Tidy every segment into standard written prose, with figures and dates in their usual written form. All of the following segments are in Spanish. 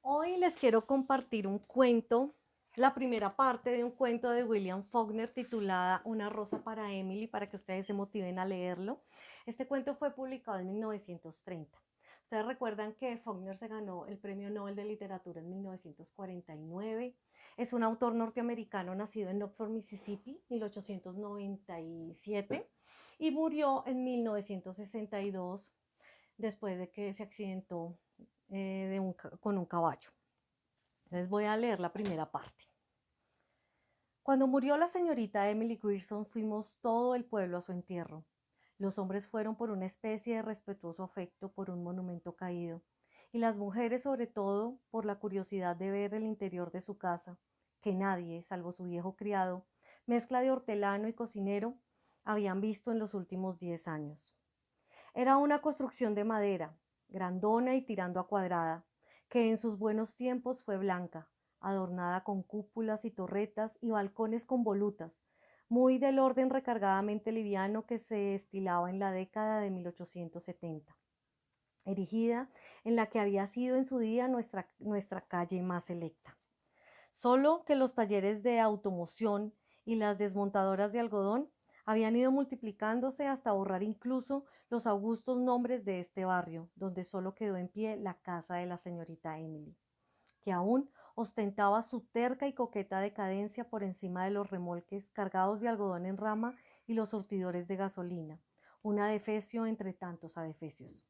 Hoy les quiero compartir un cuento, la primera parte de un cuento de William Faulkner titulada Una rosa para Emily, para que ustedes se motiven a leerlo. Este cuento fue publicado en 1930. Ustedes recuerdan que Faulkner se ganó el Premio Nobel de Literatura en 1949. Es un autor norteamericano nacido en Oxford, Mississippi, 1897, y murió en 1962 después de que se accidentó con un caballo. Entonces voy a leer la primera parte. Cuando murió la señorita Emily Grierson, fuimos todo el pueblo a su entierro. Los hombres fueron por una especie de respetuoso afecto por un monumento caído, y las mujeres sobre todo por la curiosidad de ver el interior de su casa, que nadie, salvo su viejo criado, mezcla de hortelano y cocinero, habían visto en los últimos 10 años. Era una construcción de madera, grandona y tirando a cuadrada, que en sus buenos tiempos fue blanca, adornada con cúpulas y torretas y balcones con volutas, muy del orden recargadamente liviano que se estilaba en la década de 1870, erigida en la que había sido en su día nuestra calle más selecta. Solo que los talleres de automoción y las desmontadoras de algodón habían ido multiplicándose hasta borrar incluso los augustos nombres de este barrio, donde solo quedó en pie la casa de la señorita Emily, que aún ostentaba su terca y coqueta decadencia por encima de los remolques cargados de algodón en rama y los surtidores de gasolina, un adefesio entre tantos adefesios.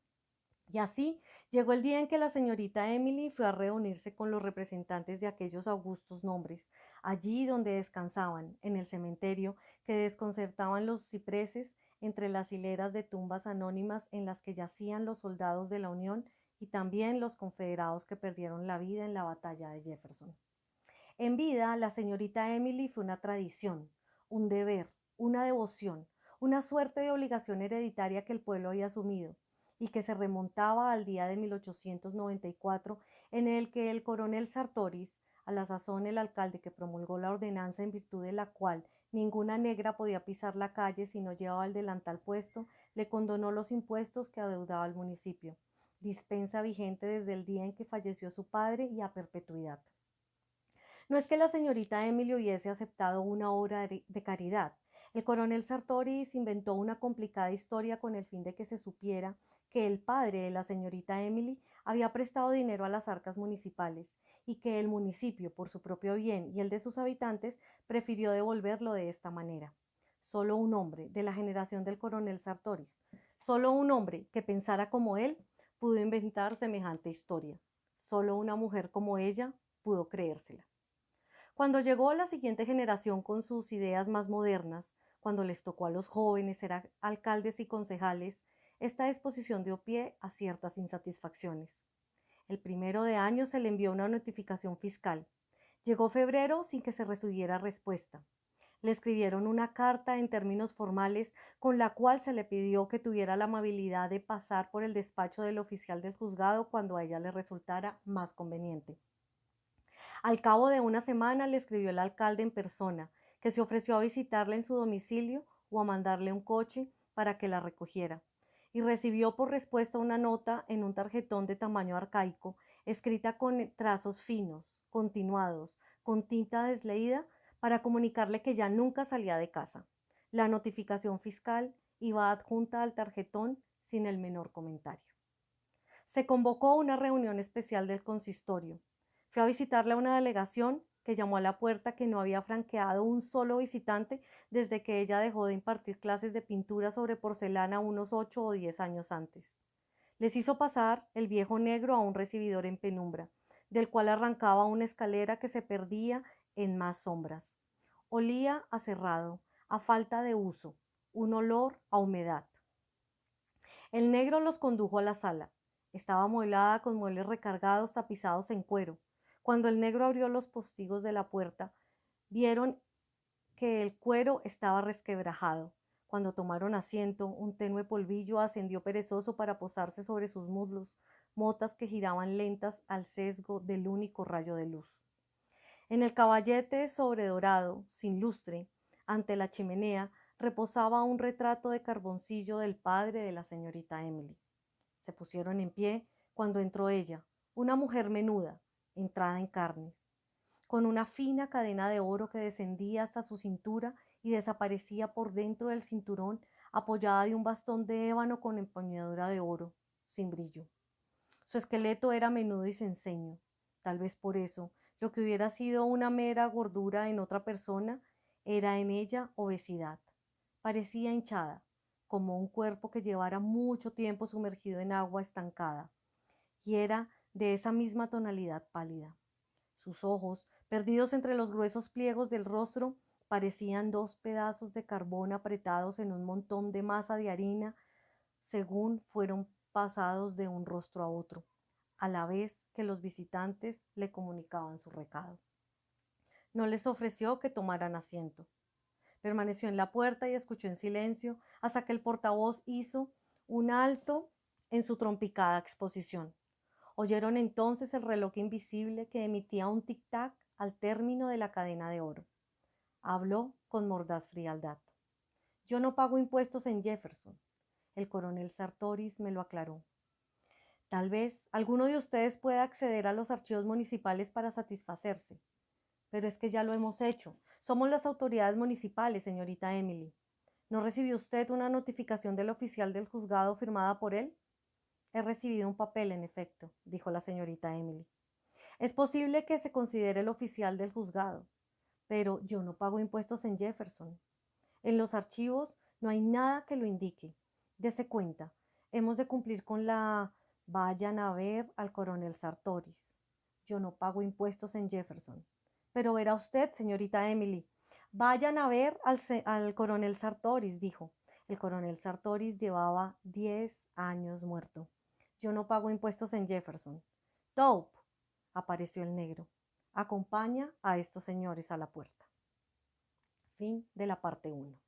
Y así llegó el día en que la señorita Emily fue a reunirse con los representantes de aquellos augustos nombres, allí donde descansaban, en el cementerio que desconcertaban los cipreses entre las hileras de tumbas anónimas en las que yacían los soldados de la Unión y también los confederados que perdieron la vida en la batalla de Jefferson. En vida, la señorita Emily fue una tradición, un deber, una devoción, una suerte de obligación hereditaria que el pueblo había asumido y que se remontaba al día de 1894 en el que el coronel Sartoris, a la sazón el alcalde que promulgó la ordenanza en virtud de la cual ninguna negra podía pisar la calle si no llevaba el delantal puesto, le condonó los impuestos que adeudaba al municipio, dispensa vigente desde el día en que falleció su padre y a perpetuidad. No es que la señorita Emily hubiese aceptado una obra de caridad. El coronel Sartoris inventó una complicada historia con el fin de que se supiera que el padre de la señorita Emily había prestado dinero a las arcas municipales y que el municipio, por su propio bien y el de sus habitantes, prefirió devolverlo de esta manera. Solo un hombre de la generación del coronel Sartoris, solo un hombre que pensara como él, pudo inventar semejante historia. Solo una mujer como ella pudo creérsela. Cuando llegó la siguiente generación con sus ideas más modernas, cuando les tocó a los jóvenes ser alcaldes y concejales, esta disposición dio pie a ciertas insatisfacciones. El 1 de año se le envió una notificación fiscal. Llegó febrero sin que se recibiera respuesta. Le escribieron una carta en términos formales con la cual se le pidió que tuviera la amabilidad de pasar por el despacho del oficial del juzgado cuando a ella le resultara más conveniente. Al cabo de una semana le escribió el alcalde en persona, que se ofreció a visitarla en su domicilio o a mandarle un coche para que la recogiera. Y recibió por respuesta una nota en un tarjetón de tamaño arcaico, escrita con trazos finos, continuados, con tinta desleída, para comunicarle que ya nunca salía de casa. La notificación fiscal iba adjunta al tarjetón sin el menor comentario. Se convocó una reunión especial del consistorio. Fue a visitarle a una delegación que llamó a la puerta que no había franqueado un solo visitante desde que ella dejó de impartir clases de pintura sobre porcelana unos 8 o 10 años antes. Les hizo pasar el viejo negro a un recibidor en penumbra, del cual arrancaba una escalera que se perdía en más sombras. Olía a cerrado, a falta de uso, un olor a humedad. El negro los condujo a la sala. Estaba amueblada con muebles recargados tapizados en cuero. Cuando el negro abrió los postigos de la puerta, vieron que el cuero estaba resquebrajado. Cuando tomaron asiento, un tenue polvillo ascendió perezoso para posarse sobre sus muslos, motas que giraban lentas al sesgo del único rayo de luz. En el caballete sobredorado, sin lustre, ante la chimenea, reposaba un retrato de carboncillo del padre de la señorita Emily. Se pusieron en pie cuando entró ella, una mujer menuda, entrada en carnes, con una fina cadena de oro que descendía hasta su cintura y desaparecía por dentro del cinturón, apoyada de un bastón de ébano con empuñadura de oro, sin brillo. Su esqueleto era menudo y cenceño. Tal vez por eso, lo que hubiera sido una mera gordura en otra persona, era en ella obesidad. Parecía hinchada, como un cuerpo que llevara mucho tiempo sumergido en agua estancada, y era de esa misma tonalidad pálida. Sus ojos, perdidos entre los gruesos pliegos del rostro, parecían dos pedazos de carbón apretados en un montón de masa de harina, según fueron pasados de un rostro a otro, a la vez que los visitantes le comunicaban su recado. No les ofreció que tomaran asiento. Permaneció en la puerta y escuchó en silencio hasta que el portavoz hizo un alto en su trompicada exposición. Oyeron entonces el reloj invisible que emitía un tic-tac al término de la cadena de oro. Habló con mordaz frialdad. Yo no pago impuestos en Jefferson. El coronel Sartoris me lo aclaró. Tal vez alguno de ustedes pueda acceder a los archivos municipales para satisfacerse. Pero es que ya lo hemos hecho. Somos las autoridades municipales, señorita Emily. ¿No recibió usted una notificación del oficial del juzgado firmada por él? He recibido un papel, en efecto, dijo la señorita Emily. Es posible que se considere el oficial del juzgado, pero yo no pago impuestos en Jefferson. En los archivos no hay nada que lo indique. Dese cuenta, hemos de cumplir con la vayan a ver al coronel Sartoris. Yo no pago impuestos en Jefferson. Pero verá usted, señorita Emily, vayan a ver al coronel Sartoris, dijo. El coronel Sartoris llevaba 10 años muerto. Yo no pago impuestos en Jefferson. Dope, apareció el negro. Acompaña a estos señores a la puerta. Fin de la parte 1.